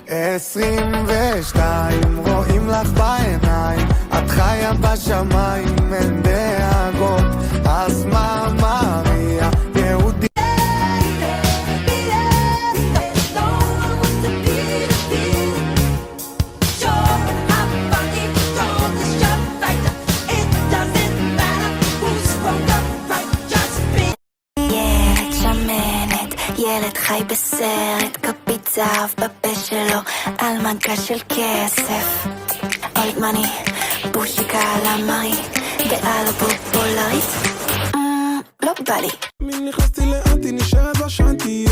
22 רואים לך בעיניים, את חיה בשמיים, אין דאגות, אז מה מריה יהודי ילד חי בסרט, כפית זהב בפה שלו, על מגע של כסף. אולד מני, בושיקה על המרי, דעה לא פופולרית, לא בא לי. מי נכנסתי לאנטי נשארת בשנתי,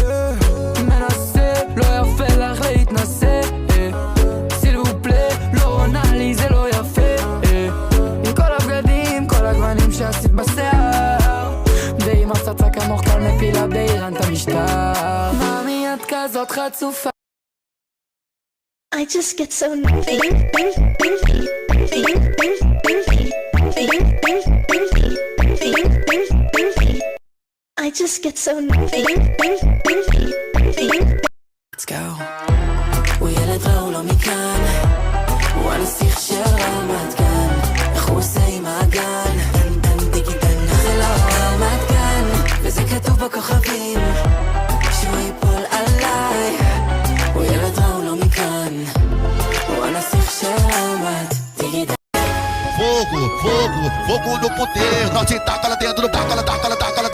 מנסה, לא יפה לך להתנסה, סילופלה, לא עונה לי זה לא יפה, עם כל הבגדים, כל הגוונים שעשית בשיער, ועם הפצצה כמוך קל מפילה באיראן את המשטר. מאמי את כזאת חצופה. I just get so I just get so Let's go. הוא ילד רע הוא לא מכאן, הוא הנסיך של רמת גן, איך הוא עושה עם האגן, דן דיקי דן, זה לא רמת גן, וזה כתוב בכוכבים, שהוא ייפול עליי. הוא ילד רע הוא לא מכאן, הוא הנסיך של רמת דיקי דן. Fogo, fogo, fogo no poder. Nós te taca lá dentro do taca lá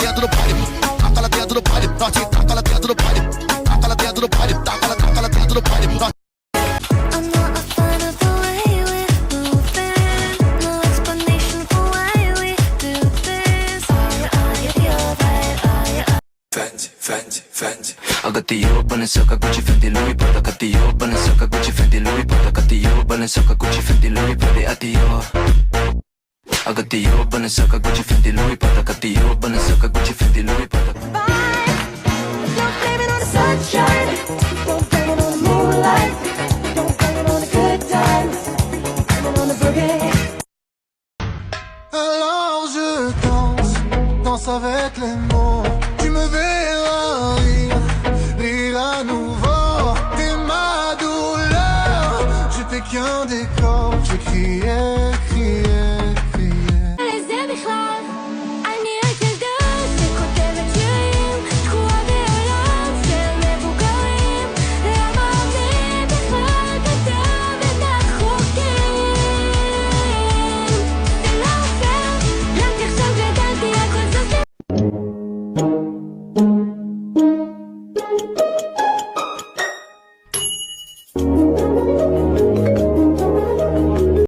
dentro do baile. Taca lá dentro do baile. Nós te taca lá dentro do baile. Taca lá dentro do baile. Taca lá dentro do baile. I'm not a fan of the way we're moving, no explanation for why we do this. You're right, Fenty, Fenty, Fenty. I got the yo, Balenciaga, Gucci, Fendi, Louis Prada. Got the yo, Balenciaga, Gucci, Fendi, Louis Prada. Got the yo, Balenciaga, Gucci, Fendi, Louis Prada. I got the yo, Balenciaga, Gucci, Fendi, Louis Prada. Got the yo, Balenciaga, Gucci, Fendi, Louis Prada. don't blame it on the sunshine, don't blame it on the moonlight, don't blame it on the good times, blame it on the boogie. Alors je danse, danse avec les mots. Tu me verras rire, rire à nouveau. T'es ma douleur, j'étais qu'un décor, j'ai crié.